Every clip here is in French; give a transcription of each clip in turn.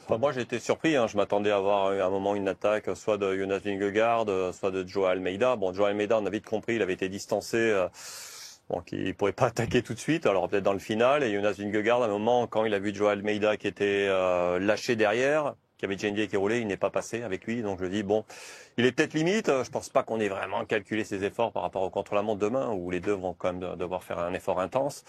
Enfin, moi j'ai été surpris, hein. Je m'attendais à avoir à un moment une attaque soit de Jonas Vingegaard, soit de Joao Almeida. Bon, Joao Almeida, on a vite compris, il avait été distancé, donc il pourrait pas attaquer tout de suite, alors peut-être dans le final. Et Jonas Vingegaard, à un moment, quand il a vu Joao Almeida qui était lâché derrière, qui avait Jay qui roulait, il n'est pas passé avec lui. Donc je dis, bon, il est peut-être limite. Je pense pas qu'on ait vraiment calculé ses efforts par rapport au contre-la-montre demain, où les deux vont quand même devoir faire un effort intense.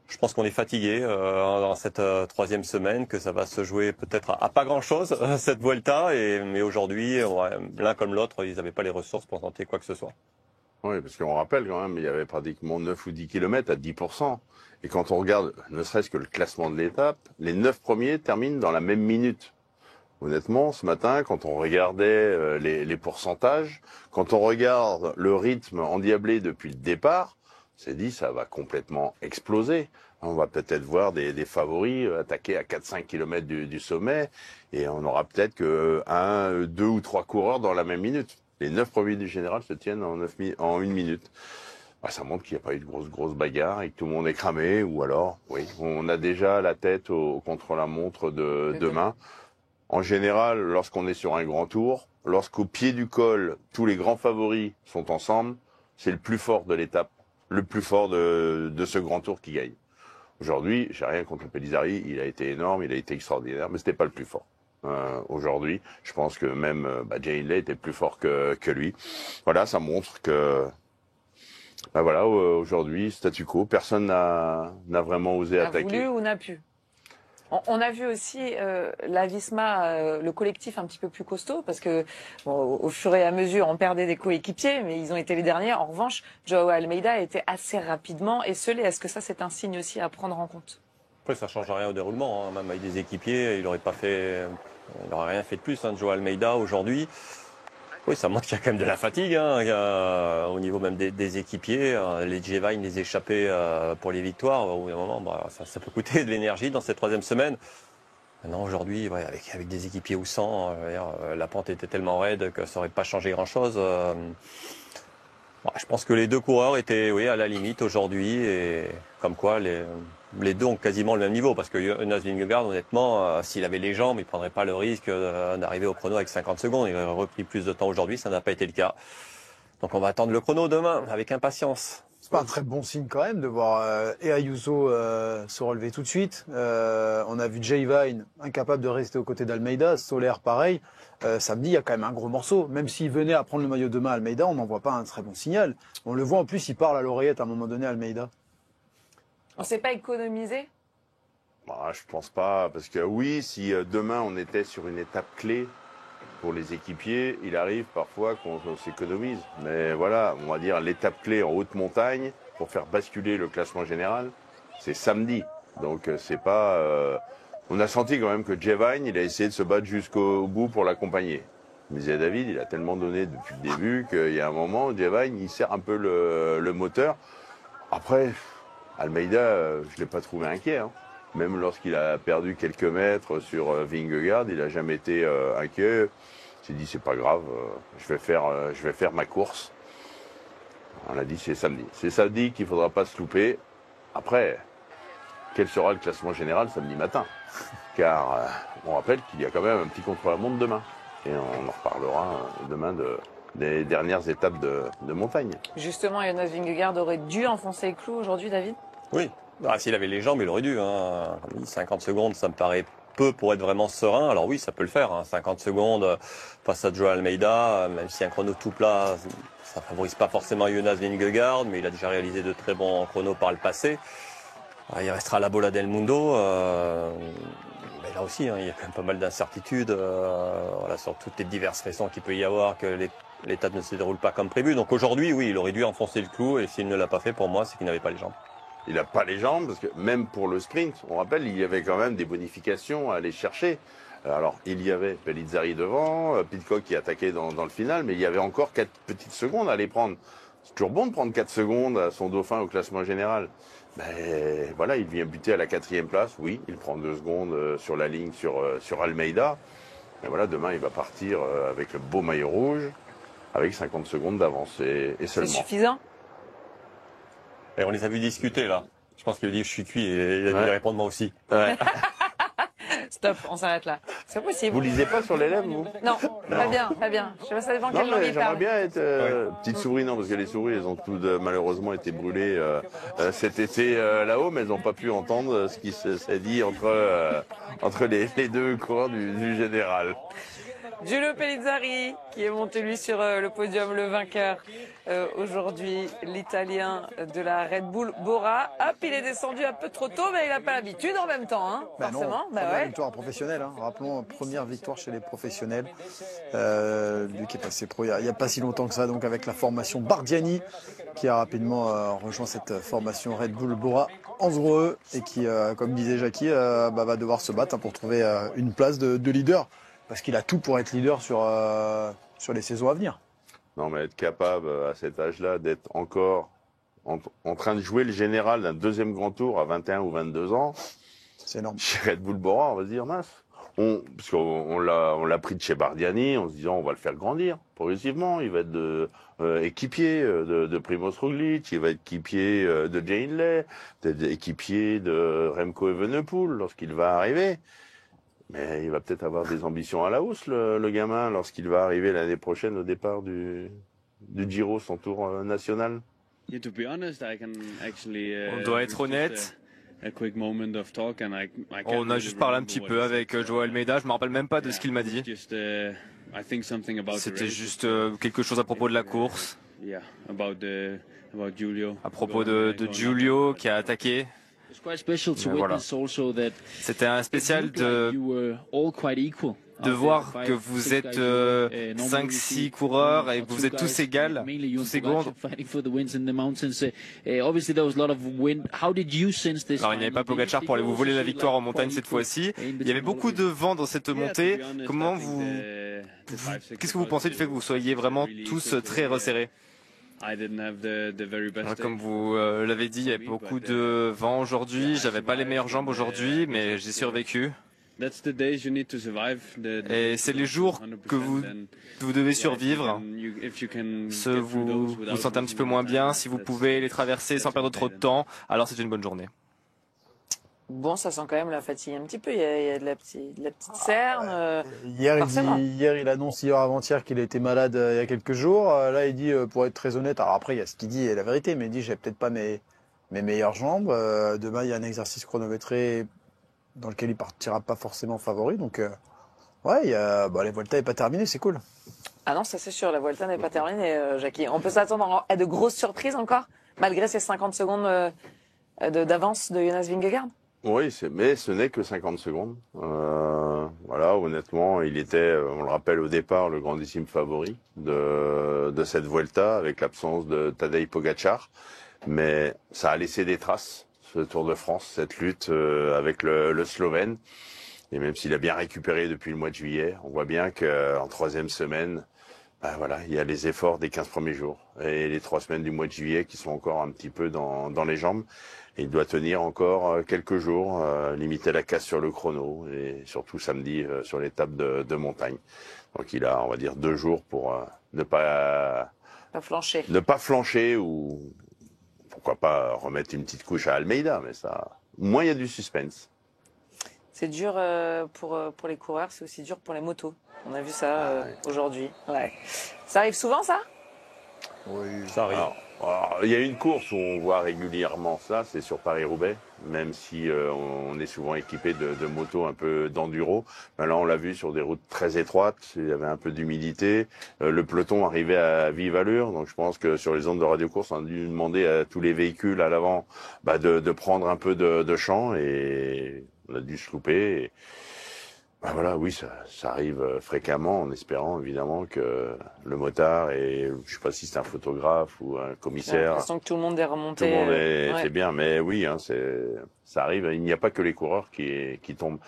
Je pense qu'on est fatigué dans cette troisième semaine, que ça va se jouer peut-être à pas grand-chose cette Vuelta. Mais aujourd'hui, ouais, l'un comme l'autre, ils n'avaient pas les ressources pour tenter quoi que ce soit. Oui, parce qu'on rappelle quand même, il y avait pratiquement 9 ou 10 kilomètres à 10%. Et quand on regarde, ne serait-ce que le classement de l'étape, les 9 premiers terminent dans la même minute. Honnêtement, ce matin, quand on regardait les pourcentages, quand on regarde le rythme endiablé depuis le départ, on s'est dit ça va complètement exploser. On va peut-être voir des favoris attaquer à 4-5 km du sommet et on aura peut-être que 1, 2 ou 3 coureurs dans la même minute. Les 9 premiers du général se tiennent en 1 minute. Bah, ça montre qu'il n'y a pas eu de grosse bagarre et que tout le monde est cramé, ou alors, oui, on a déjà la tête au contre-la-montre de demain. En général, lorsqu'on est sur un grand tour, lorsqu'au pied du col, tous les grands favoris sont ensemble, c'est le plus fort de l'étape, le plus fort de ce grand tour qui gagne. Aujourd'hui, j'ai rien contre le Pellizzari, il a été énorme, il a été extraordinaire, mais c'était pas le plus fort. Aujourd'hui, je pense que même Jay Hindley était plus fort que lui. Voilà, ça montre que voilà, aujourd'hui, statu quo, personne n'a vraiment osé attaquer. N'a voulu ou n'a pu. On a vu aussi la Visma, le collectif un petit peu plus costaud, parce que bon, au fur et à mesure, on perdait des coéquipiers, mais ils ont été les derniers. En revanche, Joao Almeida a été assez rapidement esselé. Est-ce que ça, c'est un signe aussi à prendre en compte? Après, ça change rien au déroulement, hein. Même avec des équipiers, il aurait rien fait de plus, hein, Joao Almeida aujourd'hui. Oui, ça montre qu'il y a quand même de la fatigue, hein, au niveau même des équipiers. Les G-Vine, les échappés pour les victoires, au bout d'un moment, ça peut coûter de l'énergie dans cette troisième semaine. Maintenant, aujourd'hui, ouais, avec des équipiers ou sans, la pente était tellement raide que ça n'aurait pas changé grand-chose. Je pense que les deux coureurs étaient à la limite aujourd'hui, et comme quoi les deux ont quasiment le même niveau, parce que Jonas Vingegaard, honnêtement, s'il avait les jambes, il prendrait pas le risque d'arriver au chrono avec 50 secondes. Il aurait repris plus de temps aujourd'hui, ça n'a pas été le cas. Donc on va attendre le chrono demain avec impatience. C'est pas un très bon signe quand même de voir et Ayuso se relever tout de suite. On a vu Jay Vine incapable de rester aux côtés d'Almeida, Soler pareil. Samedi, il y a quand même un gros morceau. Même s'il venait à prendre le maillot demain à Almeida, on n'en voit pas un très bon signal. On le voit en plus, il parle à l'oreillette à un moment donné, Almeida. On ne s'est pas économisé? Je pense pas, parce que oui, si demain on était sur une étape clé pour les équipiers, il arrive parfois qu'on s'économise. Mais voilà, on va dire l'étape clé en haute montagne pour faire basculer le classement général, c'est samedi. Donc c'est pas. On a senti quand même que Jevine, il a essayé de se battre jusqu'au bout pour l'accompagner. Mais David, il a tellement donné depuis le début qu'il y a un moment, Jevine, il serre un peu le moteur. Après, Almeida, je l'ai pas trouvé inquiet, hein. Même lorsqu'il a perdu quelques mètres sur Vingegaard, il a jamais été inquiet. Il s'est dit c'est pas grave, je vais faire ma course. On l'a dit, c'est samedi. C'est samedi qu'il faudra pas se louper. Après, quel sera le classement général samedi matin? Car on rappelle qu'il y a quand même un petit contre-la-montre demain. Et on en reparlera demain des dernières étapes de montagne. Justement, Jonas Vingegaard aurait dû enfoncer le clou aujourd'hui, David? Oui, s'il avait les jambes, il aurait dû. 50 secondes, ça me paraît peu pour être vraiment serein. Alors oui, ça peut le faire. 50 secondes face à Joao Almeida, même si un chrono tout plat, ça favorise pas forcément Jonas Vingegaard, mais il a déjà réalisé de très bons chronos par le passé. Il restera la Bola del Mundo. Mais là aussi, il y a quand même pas mal d'incertitudes sur toutes les diverses raisons qu'il peut y avoir, que l'étape ne se déroule pas comme prévu. Donc aujourd'hui, oui, il aurait dû enfoncer le clou, et s'il ne l'a pas fait, pour moi, c'est qu'il n'avait pas les jambes. Il n'a pas les jambes, parce que même pour le sprint, on rappelle, il y avait quand même des bonifications à aller chercher. Alors, il y avait Pellizzari devant, Pidcock qui attaquait dans le final, mais il y avait encore 4 petites secondes à aller prendre. C'est toujours bon de prendre 4 secondes à son dauphin au classement général. Mais voilà, il vient buter à la 4e place. Oui, il prend 2 secondes sur la ligne sur Almeida. Mais voilà, demain, il va partir avec le beau maillot rouge, avec 50 secondes d'avance et seulement. C'est suffisant? Et on les a vus discuter là. Je pense qu'il a dit je suis cuit, et il a dû répondre moi aussi. Ouais. Stop, on s'arrête là. C'est possible. Vous lisez pas sur les lèvres, vous? Non, pas bien, pas bien. Je sais pas, ça dépend Non, quelle langue mais il j'aimerais parle. bien être petite souris, non, parce que les souris, elles ont toutes malheureusement été brûlées cet été là-haut, mais elles n'ont pas pu entendre ce qui s'est dit entre les deux coureurs du général. Giulio Pellizzari qui est monté lui sur le podium, le vainqueur aujourd'hui, l'Italien de la Red Bull Bora. Hop, il est descendu un peu trop tôt, mais il n'a pas l'habitude en même temps, hein, Bah non, forcément. Bah première ouais. victoire professionnelle, hein. Rappelons, première victoire chez les professionnels. Lui qui est passé pro il n'y a pas si longtemps que ça, donc avec la formation Bardiani, qui a rapidement rejoint cette formation Red Bull Bora Hansgrohe et qui, comme disait Jackie, va devoir se battre pour trouver une place de leader. Parce qu'il a tout pour être leader sur les saisons à venir. Non, mais être capable à cet âge-là d'être encore en train de jouer le général d'un deuxième grand tour à 21 ou 22 ans, C'est énorme. chez Red Bull Bora, on va se dire mince. Parce qu'on l'a pris de chez Bardiani en se disant on va le faire grandir progressivement. Il va être équipier de Primoz Roglic, il va être équipier de Jay Hindley, peut-être équipier de Remco Evenepoel lorsqu'il va arriver. Mais il va peut-être avoir des ambitions à la hausse, le gamin, lorsqu'il va arriver l'année prochaine au départ du Giro, son tour national. On doit être honnête. On a juste parlé un petit peu avec Joao Almeida. Je me rappelle même pas de ce qu'il m'a dit. C'était juste quelque chose à propos de la course, à propos de Giulio qui a attaqué. Voilà. C'était un spécial de voir que vous êtes 5-6 coureurs et que vous êtes tous égales, tous égaux. Alors il n'y avait pas Pogačar pour aller vous voler la victoire en montagne cette fois-ci. Il y avait beaucoup de vent dans cette montée. Qu'est-ce que vous pensez du fait que vous soyez vraiment tous très resserrés? Comme vous l'avez dit, il y a beaucoup de vent aujourd'hui. J'avais pas les meilleures jambes aujourd'hui, mais j'ai survécu. Et c'est les jours que vous devez survivre. Ceux où vous vous sentez un petit peu moins bien, si vous pouvez les traverser sans perdre trop de temps, alors c'est une bonne journée. Bon, ça sent quand même la fatigue un petit peu. Il y a de la petite cerne. Hier, forcément. il annonce hier avant-hier qu'il a été malade il y a quelques jours. Là, il dit, pour être très honnête, alors après, il y a ce qu'il dit et la vérité, mais il dit, j'ai peut-être pas mes meilleures jambes. Demain, il y a un exercice chronométré dans lequel il partira pas forcément favori. Donc, ouais, la Vuelta n'est pas terminée, c'est cool. Ah non, ça c'est sûr, la Vuelta n'est pas terminée, Jackie. On peut s'attendre à de grosses surprises encore, malgré ces 50 secondes d'avance de Jonas Vingegaard. Oui, mais ce n'est que 50 secondes. Voilà, honnêtement, il était, on le rappelle au départ, le grandissime favori de cette Vuelta, avec l'absence de Tadej Pogačar. Mais ça a laissé des traces, ce Tour de France, cette lutte avec le Slovène. Et même s'il a bien récupéré depuis le mois de juillet, on voit bien qu'en troisième semaine, voilà, il y a les efforts des 15 premiers jours et les 3 semaines du mois de juillet qui sont encore un petit peu dans les jambes. Et il doit tenir encore quelques jours, limiter la casse sur le chrono et surtout samedi sur l'étape de montagne. Donc il a, on va dire, 2 jours pour ne pas flancher ou pourquoi pas remettre une petite couche à Almeida, mais ça, au moins il y a du suspense. C'est dur pour les coureurs, c'est aussi dur pour les motos. On a vu ça aujourd'hui. Ouais. Ça arrive souvent, ça? Oui, Ça arrive. Alors, il y a une course où on voit régulièrement ça, c'est sur Paris-Roubaix, même si on est souvent équipé de motos un peu d'enduro. Ben là, on l'a vu sur des routes très étroites, il y avait un peu d'humidité. Le peloton arrivait à vive allure, donc je pense que sur les ondes de radiocourse, on a dû demander à tous les véhicules à l'avant de prendre un peu de champ et on a dû se louper. Et voilà, oui, ça arrive fréquemment, en espérant évidemment que le motard et je sais pas si c'est un photographe ou un J'ai commissaire. l'impression que tout le monde est Tout remonté. le monde est ouais. bien, mais oui, hein, ça arrive. Il n'y a pas que les coureurs qui tombent.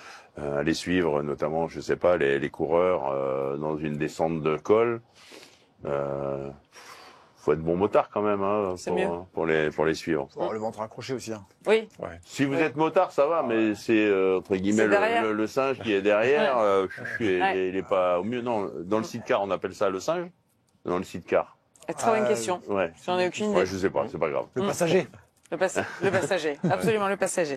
Les suivre, notamment, je sais pas, les coureurs dans une descente de col. Faut être bon motard quand même, hein, C'est mieux. pour les suivre. Faut avoir le ventre accroché aussi. Hein. Oui, Si vous êtes motard, ça va, mais c'est entre guillemets C'est derrière. le singe qui est derrière. Il est pas au mieux. Non, dans le sidecar, on appelle ça le singe. Dans le sidecar. très bonne question. Ouais. J'en ai aucune idée. Ouais, je sais pas, c'est pas grave. Le passager. Le passager, absolument le passager.